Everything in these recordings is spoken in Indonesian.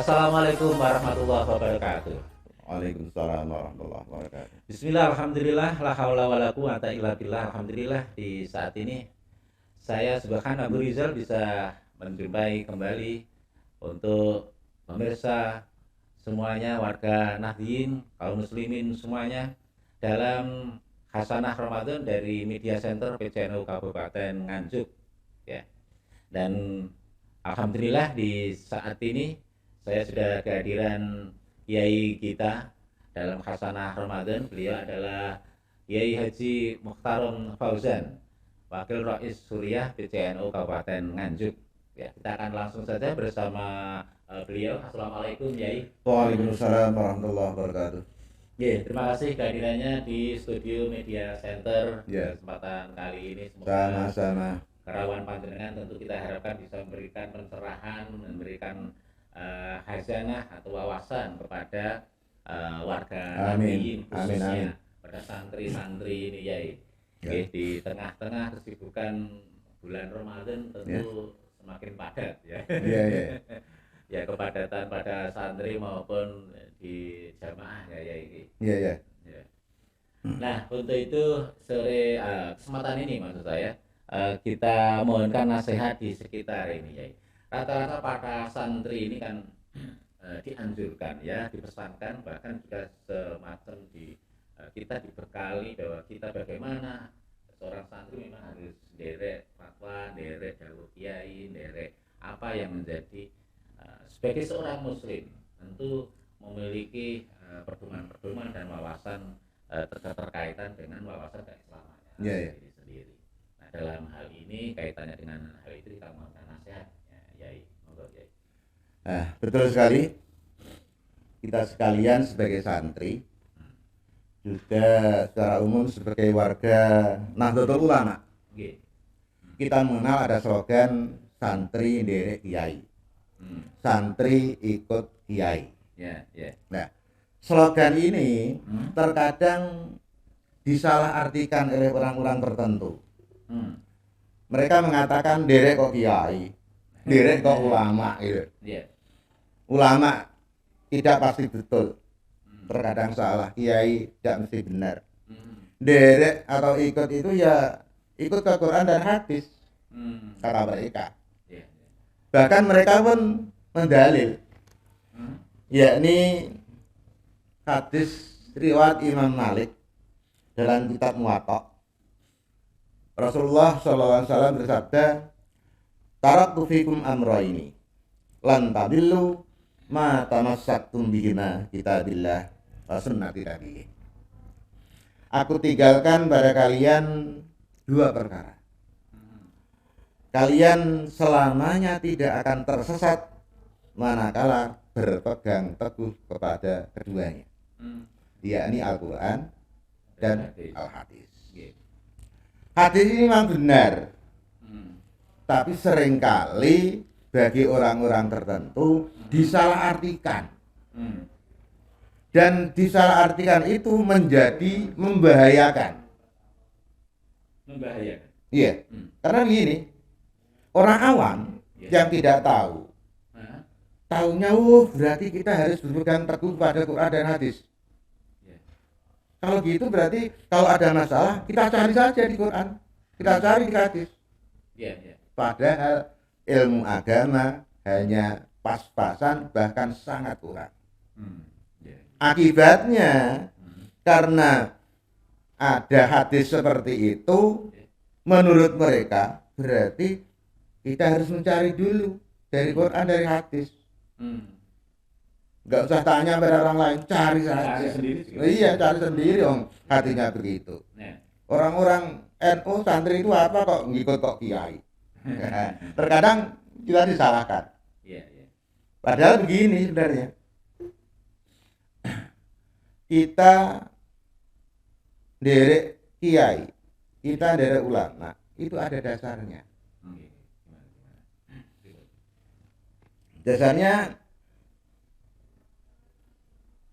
Assalamualaikum warahmatullahi wabarakatuh. Waalaikumsalam warahmatullahi wabarakatuh. Bismillah, alhamdulillah, la haula wala quwata illa billah. Alhamdulillah di saat ini saya Subhan Abu Rizal bisa menjumpai kembali untuk pemirsa semuanya, warga Nahdien, kaum muslimin semuanya dalam Hasanah Ramadan dari Media Center PCNU Kabupaten Nganjuk ya. Dan alhamdulillah di saat ini saya sudah kehadiran Kiai kita dalam Hasanah Ramadan. Beliau adalah Kiai Haji Mukhtarom Fauzan, Wakil Rais Suriah PCNU Kabupaten Nganjuk. Ya, kita akan langsung saja bersama beliau. Assalamualaikum Kiai. Waalaikumsalam warahmatullahi wabarakatuh. Ya, terima kasih kehadirannya di studio Media Center. Ya. Kesempatan kali ini semoga Sama-sama. kerawan panjenengan tentu kita harapkan bisa memberikan pencerahan, memberikan hasanah atau wawasan kepada warga Nahdien, khususnya pada santri-santri ini ya. Ya. Di tengah-tengah kesibukan bulan Ramadan tentu semakin padat ya. Iya. Ya, kepadatan pada santri maupun di jamaah ya ini. Iya. Ya. Nah, untuk itu sore kesempatan ini maksud saya kita mohonkan nasihat di sekitar ini ya. Rata-rata para santri ini kan dianjurkan ya, dipesankan, bahkan juga semacam kita dibekali bahwa kita bagaimana seorang santri memang harus derek fatwa, derek dawuh kiai, derek apa yang menjadi sebagai seorang muslim tentu memiliki pedoman-pedoman dan wawasan terkaitan dengan wawasan keislamannya sendiri. Nah, dalam hal ini kaitannya dengan hal itu kita mohonkan nasihat. Nah, betul sekali. Kita sekalian sebagai santri, juga secara umum sebagai warga Nahdlatul Ulama, kita mengenal ada slogan santri nderek kiai, santri ikut kiai. Nah, slogan ini terkadang disalahartikan oleh orang-orang tertentu. Mereka mengatakan nderek kok kiai, nderek kok ulama gitu. Ulama tidak pasti betul, terkadang salah. Kiai tidak mesti benar. Derek atau ikut itu ya ikut ke Quran dan hadis, kata mereka. Bahkan mereka pun mendalil, yakni hadis riwayat Imam Malik dalam kitab Muwatta. Rasulullah SAW bersabda, taraktu fikum amrayni lan tadillu ma tamassaktum bihima kitabillah wa sunnati nabi. Aku tinggalkan pada kalian dua perkara. Kalian selamanya tidak akan tersesat manakala berpegang teguh kepada keduanya, yakni Al-Quran dan Al-Hadis. Hadis ini memang benar, tapi seringkali bagi orang-orang tertentu disalahartikan, dan disalahartikan itu menjadi membahayakan. Iya. Karena begini, orang awam yang tidak tahu, taunya berarti kita harus berpegang teguh pada Quran dan hadis. Kalau gitu berarti kalau ada masalah kita cari saja di Quran, kita cari di hadis. Padahal ilmu agama hanya pas-pasan, bahkan sangat kurang. Akibatnya karena ada hadis seperti itu, menurut mereka berarti kita harus mencari dulu dari Quran, dari hadis. Nggak usah tanya pada orang lain, cari saja. Iya, cari sendiri om, hatinya begitu. Orang-orang NU santri itu apa kok ngikut kok kiai. Terkadang kita disalahkan. Padahal begini sebenarnya, kita derek kiai, kita derek ulama, itu ada dasarnya. Dasarnya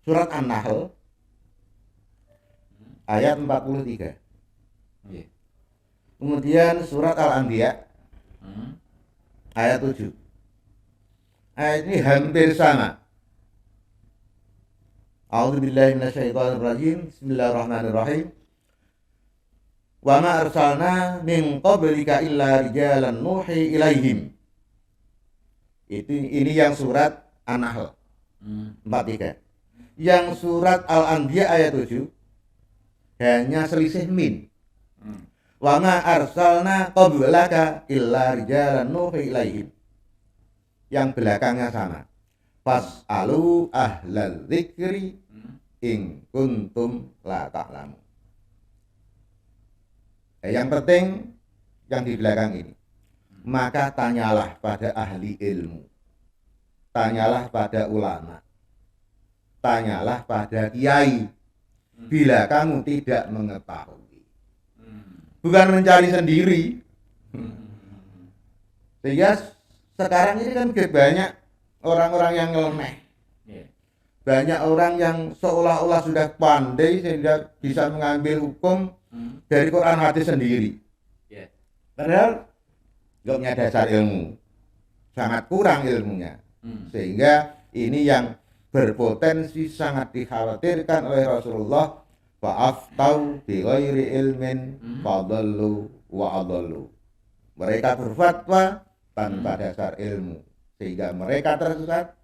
surat An-Nahl ayat 43. Kemudian surat Al-Anbiya ayat 7. Ayat ini hampir sama A'udzubillahi minasyaitonirrajim. Bismillahirrahmanirrahim. Wa ma arsalna min qablika illa rijalan nuhi ilaihim. Ini yang surat An-Nahl 43. Yang surat Al-Anbiya ayat 7 hanya selisih min. Wa ma arsalna qablaka illa rijalan nuhi ilaihim. Yang belakangnya sama. Fas'alu ahlal dzikri in kuntum la ta'lamu. Yang penting yang di belakang ini. Maka tanyalah pada ahli ilmu. Tanyalah pada ulama. Tanyalah pada kiai. Bila kamu tidak mengetahui. Bukan mencari sendiri. Sehingga sekarang ini kan banyak orang-orang yang nyeleneh. Banyak orang yang seolah-olah sudah pandai sehingga bisa mengambil hukum dari Quran hadis sendiri. Padahal nggak punya dasar ilmu, sangat kurang ilmunya. Sehingga ini yang berpotensi sangat dikhawatirkan oleh Rasulullah. Fa'aftau bi ghairi ilmin fadallu wa adallu. Mereka berfatwa tanpa dasar ilmu, sehingga mereka tersesat,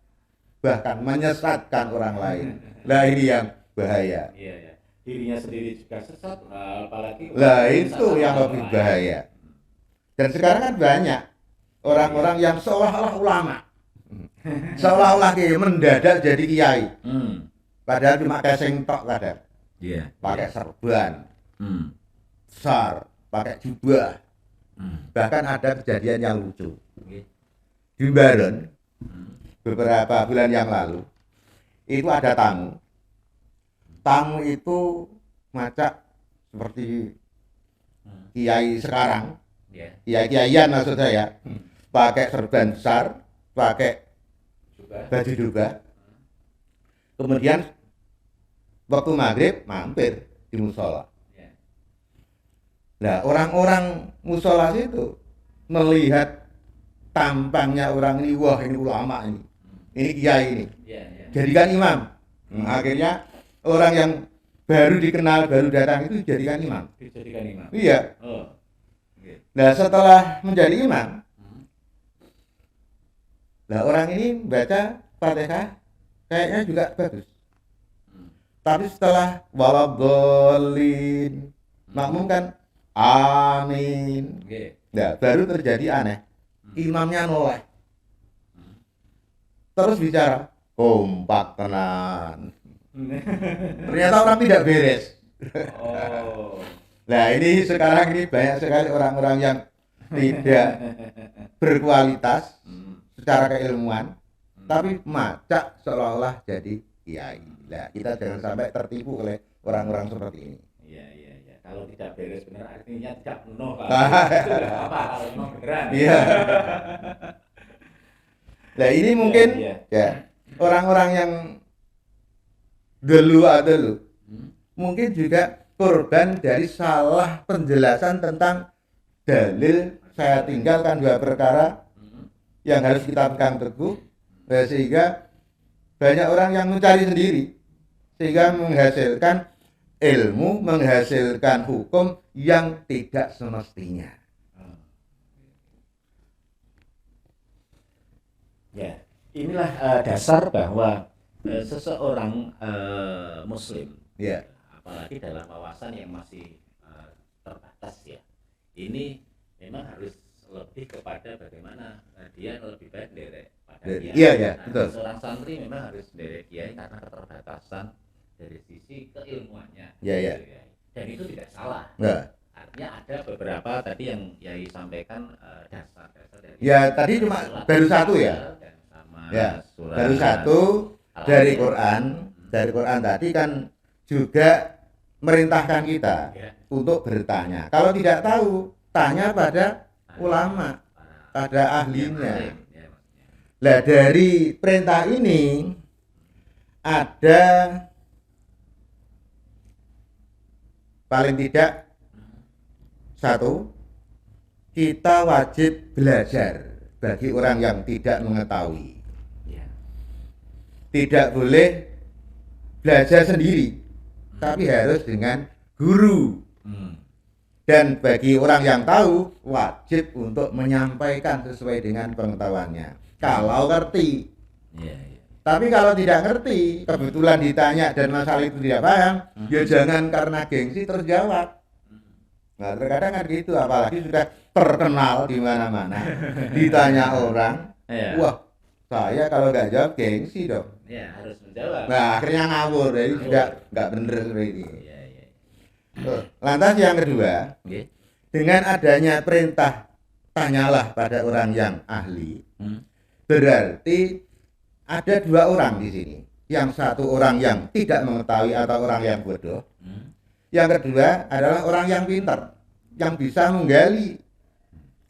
bahkan menyesatkan orang lain. Nah ini yang bahaya. Iya. Dirinya sendiri juga sesat, apalagi Lah itu yang lebih bahaya. Dan sekarang kan banyak orang-orang yang seolah-olah ulama, seolah-olah kiai mendadak jadi kiai. Padahal cuma casing tok kadang. Pakai serban besar, pakai jubah. Bahkan ada kejadian yang lucu. Di Baron beberapa bulan yang lalu itu ada tamu itu macak seperti kiai sekarang, kiai-kiaian maksud saya, pakai serban besar, pakai baju jubah. Kemudian waktu maghrib mampir di musola. Nah orang-orang musola itu melihat tampangnya orang ini, wah ini ulama ini kiai ini, jadikan imam. Akhirnya orang yang baru dikenal, baru datang itu dijadikan imam. Iya. Nah setelah menjadi imam, nah orang ini baca Fatihah kayaknya juga bagus. Tapi setelah waladhdallin, makmum kan amin. Nah baru terjadi aneh. Imamnya noleh. Terus bicara, kompak tenan. Ternyata orang tidak beres. Nah ini sekarang ini banyak sekali orang-orang yang tidak berkualitas secara keilmuan, tapi macak seolah-olah jadi kiai. Nah kita jangan sampai tertipu oleh orang-orang seperti ini. Iya. Kalau tidak beres benar artinya tidak penuh. Itu apa kalau memang beneran? Iya. Nah ini mungkin ya orang-orang yang dulu mungkin juga korban dari salah penjelasan tentang dalil. Saya tinggalkan dua perkara yang harus kita pegang teguh, sehingga banyak orang yang mencari sendiri, sehingga menghasilkan ilmu, menghasilkan hukum yang tidak semestinya. Ya, inilah dasar bahwa seseorang Muslim, apalagi dalam wawasan yang masih terbatas ya, ini memang harus lebih kepada bagaimana dia lebih baik derek pada kiai. Iya, betul. Seorang santri memang harus derek kiai karena keterbatasan dari sisi keilmuannya. Iya. Dan itu tidak salah. Artinya ada beberapa tadi yang Yai sampaikan dasar-dasar dari. Ya tadi cuma baru satu ya. Baru satu dari Quran. Dari Quran tadi kan juga merintahkan kita untuk bertanya. Kalau tidak tahu, tanya pada ulama, pada ahlinya. Nah dari perintah ini ada paling tidak satu, kita wajib belajar bagi orang yang tidak mengetahui. Tidak boleh belajar sendiri, tapi harus dengan guru. Dan bagi orang yang tahu, wajib untuk menyampaikan sesuai dengan pengetahuannya. Kalau ngerti. Tapi kalau tidak ngerti, kebetulan ditanya dan masalah itu tidak paham, ya jangan karena gengsi terus jawab. Nah, terkadang kan gitu, apalagi sudah terkenal di mana-mana, ditanya orang, wah, saya kalau nggak jawab gengsi dong. Ya, harus menjawab. Nah, akhirnya ngawur, jadi sudah nggak bener seperti ini. Lantas yang kedua, dengan adanya perintah tanyalah pada orang yang ahli, berarti ada dua orang di sini. Yang satu orang yang tidak mengetahui atau orang yang bodoh. Yang kedua adalah orang yang pintar, yang bisa menggali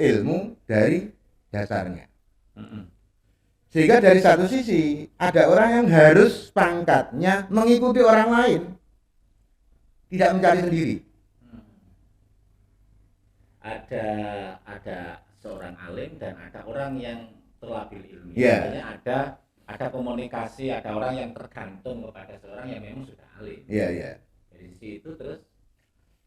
ilmu dari dasarnya. Sehingga dari satu sisi ada orang yang harus pangkatnya mengikuti orang lain, tidak mencari sendiri. Ada seorang alim dan ada orang yang terlabil ilmu. Yeah. Ada komunikasi, ada orang yang tergantung kepada seorang yang memang sudah alim. Iya. Dari situ terus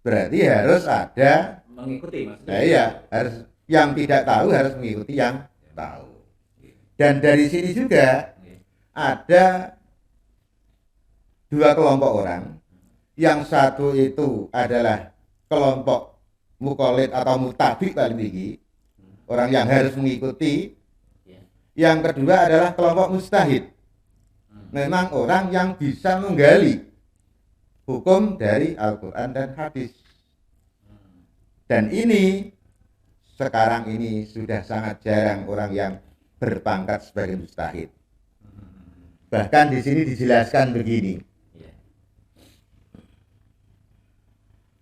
berarti harus ada mengikuti maksudnya. Nah, iya, harus yang tidak tahu harus mengikuti yang tahu. Dan dari sini juga ada dua kelompok orang. Yang satu itu adalah kelompok muqallid atau mutabi paling tinggi, orang yang harus mengikuti. Yang kedua adalah kelompok mustahid, memang orang yang bisa menggali hukum dari Al-Quran dan hadis. Dan ini sekarang ini sudah sangat jarang orang yang berpangkat sebagai mustahid. Bahkan di sini dijelaskan begini.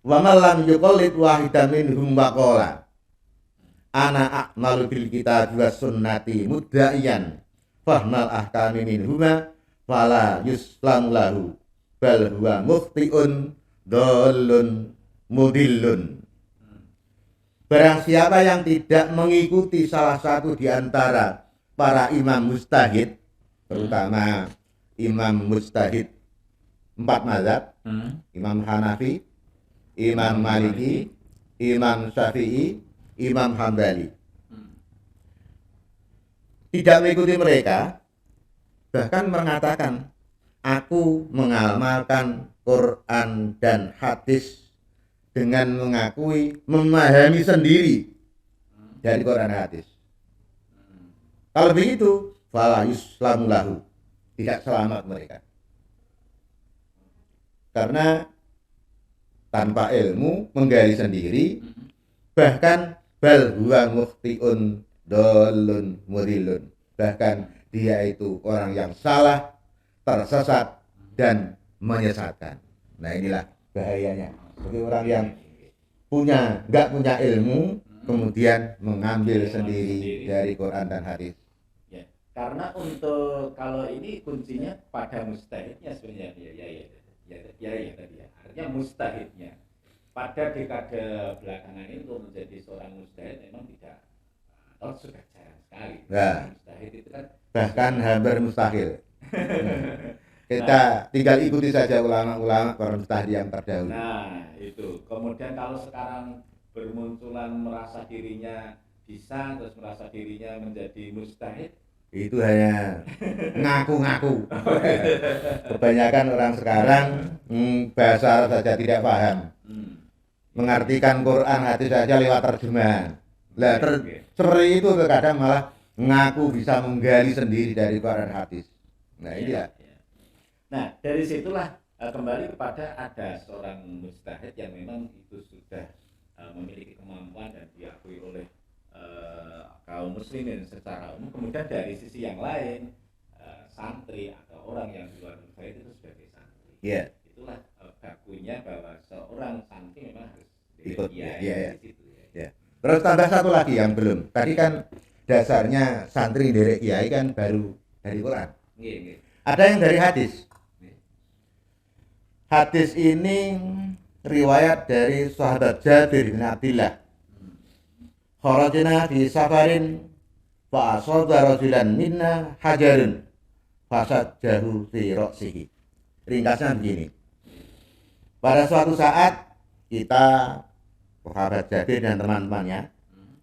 Wa man lam yuqallid wahidan minhum waqala ana a'malu bil kitab wa sunnati mudda'iyan fahmal ahkami minhuma fala yuslam lahu bal huwa mukhti'un dhalun mudillun. Barang siapa yang tidak mengikuti salah satu di antara para imam mustahid, terutama imam mustahid 4 mazhab, Imam Hanafi, Imam Maliki, Imam Syafi'i, Imam Hambali, tidak mengikuti mereka, bahkan mengatakan aku mengamalkan Quran dan hadis dengan mengakui memahami sendiri dari Quran dan hadis. Kalau begitu, fala yuslamu lahu, tidak selamat mereka. Karena tanpa ilmu menggali sendiri, bahkan bal huwa mukhtiun dhalun mudillun, bahkan dia itu orang yang salah, tersesat dan menyesatkan. Nah, inilah bahayanya bagi orang yang nggak punya ilmu kemudian mengambil sendiri dari Quran dan hadis. Ya, karena untuk kalau ini kuncinya pada mustahidnya sebenarnya ya tadi ya. Artinya mustahidnya pada dekade belakangan ini untuk menjadi seorang mustahid memang tidak, atau sudah jarang sekali. Nah, mustahid itu kan bahkan hampir mustahil. Kita tinggal ikuti saja ulama-ulama para mustahid yang terdahulu. Nah, itu. Kemudian kalau sekarang bermunculan merasa dirinya bisa, terus merasa dirinya menjadi mustahid, itu hanya ngaku-ngaku. Kebanyakan orang sekarang bahasa Arab saja tidak paham. Mengartikan Quran hadis saja lewat terjemahan. Lah seperti itu terkadang malah ngaku bisa menggali sendiri dari Quran hadis. Nah, ini ya. Nah, dari situlah kembali kepada ada seorang mujtahid yang memang itu sudah memiliki kemampuan dan diakui oleh kaum muslimin secara umum. Kemudian dari sisi yang lain, santri atau orang yang di luar mujtahid itu sebagai santri. Yeah. Itulah bakunya bahwa seorang santri memang harus ikut. Di situ, ya. Terus tambah satu lagi yang belum. Tadi kan dasarnya santri dari kiai kan baru dari Quran. Ada yang dari hadis. Hadis ini riwayat dari sahabat Jabir bin Abdillah. Kharajna fi safarin fa asaba rajulan minna hajarun fasajjahu fi ra'sihi. Ringkasnya begini. Pada suatu saat kita, sahabat Jabir dan teman-temannya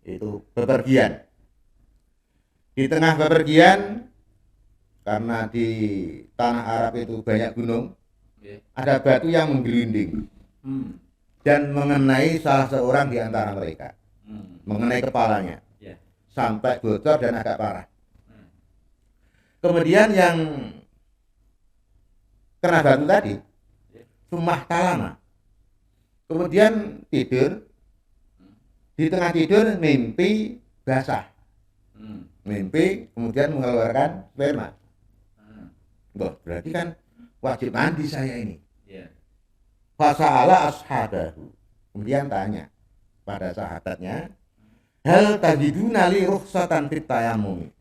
itu bepergian. Di tengah bepergian, karena di tanah Arab itu banyak gunung, ada batu yang menggelinding dan mengenai salah seorang di antara mereka, mengenai kepalanya, sampai bocor dan agak parah. Kemudian yang kena batu tadi sumah talama, kemudian tidur, di tengah tidur mimpi basah, mimpi kemudian mengeluarkan sperma. Berarti kan wajib mandi saya ini. Fasa'ala ashabahu, kemudian tanya pada sahabatnya, hal tajiduna li rukhsatan fit tayammum,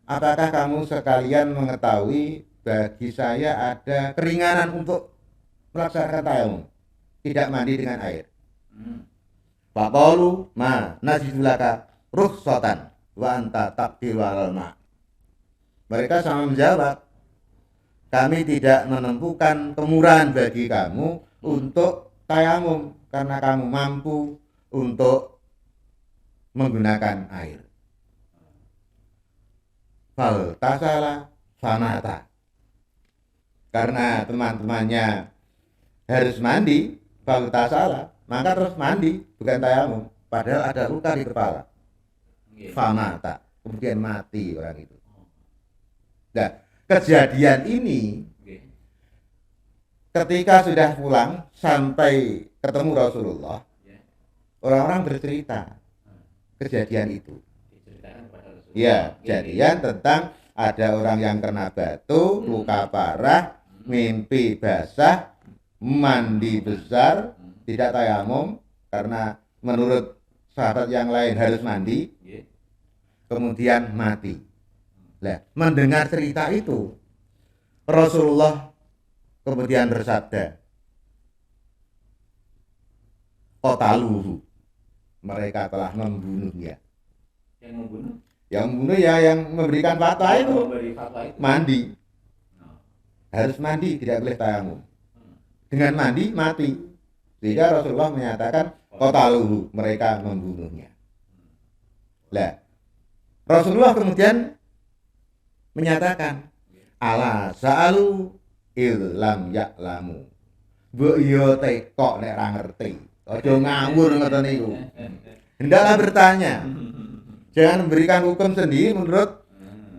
apakah kamu sekalian mengetahui bagi saya ada keringanan untuk melaksanakan tayamum, tidak mandi dengan air? Faqalu ma najidulaka rukhsatan wa anta taqdiru alal ma. Mereka sama menjawab, kami tidak menemukan kemurahan bagi kamu untuk tayamum karena kamu mampu untuk menggunakan air. Fal tasala fanata, karena teman-temannya harus mandi, fal tasala, maka terus mandi, bukan tayamum, padahal ada luka di kepala. Fanata, kemudian mati orang itu. Nah, kejadian ini ketika sudah pulang sampai ketemu Rasulullah, orang-orang bercerita kejadian itu. Ya, kejadian tentang ada orang yang kena batu, luka parah, mimpi basah, mandi besar, tidak tayamum karena menurut sahabat yang lain harus mandi, kemudian mati. Nah, mendengar cerita itu, Rasulullah kemudian bersabda, qataluhu, mereka telah membunuhnya. Yang membunuh? Yang membunuh ya yang memberikan fatwa itu. Mandi. Harus mandi, tidak boleh tayamum. Dengan mandi mati. Sehingga Rasulullah menyatakan qataluhu, mereka membunuhnya. Nah, Rasulullah kemudian menyatakan, ala sa'alu illam ya'lamu, mbok yo tekok nek ora ngerti, aja ngawur ngoten niku. Hendaklah bertanya, jangan memberikan hukum sendiri menurut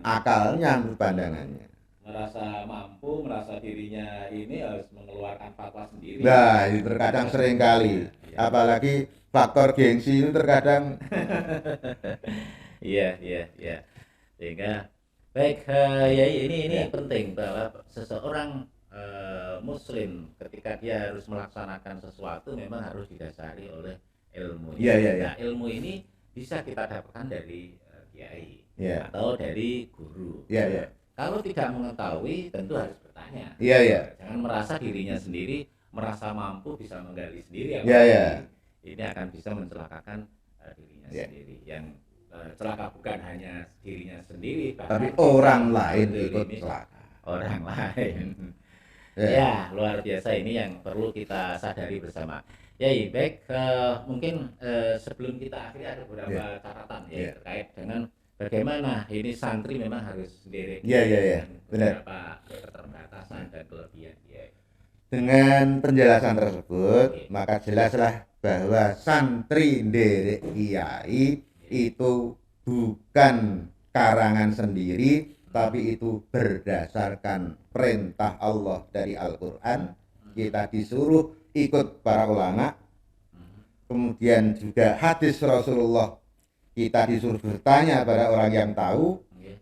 akalnya, menurut pandangannya. Merasa mampu, merasa dirinya ini harus mengeluarkan fatwa sendiri. Nah, itu terkadang sering kali, apalagi faktor gengsi itu terkadang. Iya. Sehingga baik, ya ini penting bahwa seseorang muslim ketika dia harus melaksanakan sesuatu memang harus didasari oleh ilmu. Nah, ilmu ini bisa kita dapatkan dari kiai atau dari guru. Kalau tidak mengetahui tentu harus bertanya. Jangan merasa dirinya sendiri, merasa mampu bisa menggali sendiri. Ini akan bisa mencelakakan dirinya sendiri. Yang celaka bukan hanya dirinya sendiri, tapi orang lain ikut celaka. Orang lain. Ya, luar biasa, ini yang perlu kita sadari bersama. Ya, baik, mungkin sebelum kita akhiri ada beberapa catatan terkait dengan bagaimana ini santri memang harus sendiri. Beberapa keterbatasan dan kelebihan. Dengan penjelasan tersebut, maka jelaslah bahwa santri nderek kiai itu bukan karangan sendiri, tapi itu berdasarkan perintah Allah dari Al-Quran. Kita disuruh ikut para ulama, kemudian juga hadis Rasulullah, kita disuruh bertanya pada orang yang tahu,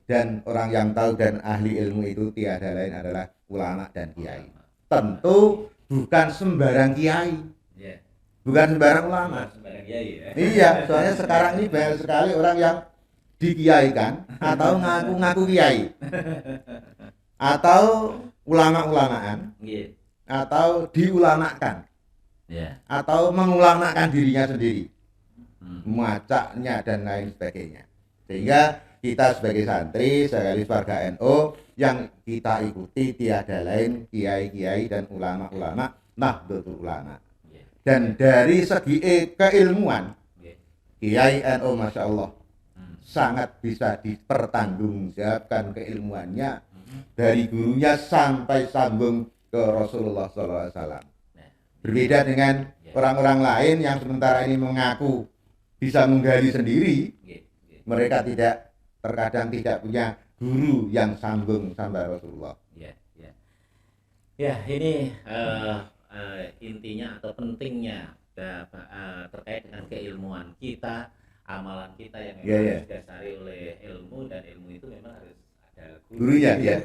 dan orang yang tahu dan ahli ilmu itu tiada lain adalah ulama dan kiai. Tentu bukan sembarang kiai, bukan sembarang ulama. Iya, soalnya sekarang ini banyak sekali orang yang dikiaikan atau ngaku-ngaku kiai, atau ulama-ulamaan, atau diulamakan, atau mengulamakan dirinya sendiri, memacaknya dan lain sebagainya. Sehingga kita sebagai santri, sekaligus warga NU yang kita ikuti tiada lain kiai-kiai dan ulama-ulama Nahdlatul Ulama. Dan dari segi keilmuan, Kiai NU Masya Allah sangat bisa dipertanggungjawabkan keilmuannya dari gurunya sampai sambung ke Rasulullah SAW. Berbeda dengan orang-orang lain yang sementara ini mengaku bisa menggali sendiri, mereka terkadang tidak punya guru yang sambung sampai Rasulullah. Ya, ini intinya atau pentingnya terkait dengan keilmuan kita, amalan kita yang memang didasari oleh ilmu, dan ilmu itu memang harus ada gurunya. Ya.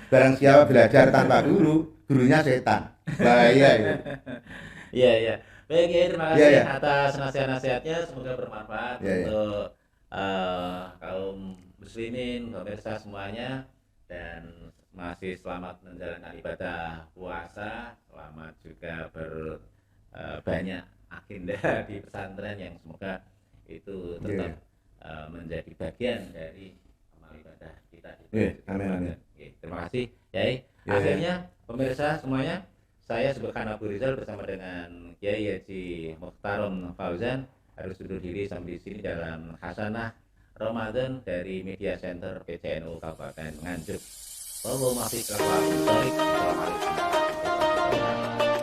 Barang siapa belajar tanpa guru, gurunya setan. Bahaya itu. Iya. Baik, ya, terima kasih atas nasihat-nasihatnya, semoga bermanfaat untuk kaum muslimin, pemirsa semuanya, dan masih selamat menjalankan ibadah puasa, selamat juga banyak agenda di pesantren yang semoga itu tetap menjadi bagian dari amal ibadah kita. Amin. Terima kasih, Yai. Akhirnya pemirsa semuanya, saya Subhan Abu Rizal bersama dengan Kiai Haji Mukhtarom Fauzan harus undur diri sampai di sini dalam Hasanah Ramadan dari Media Center PCNU Kabupaten Nganjuk. Assalamualaikum warahmatullahi wabarakatuh.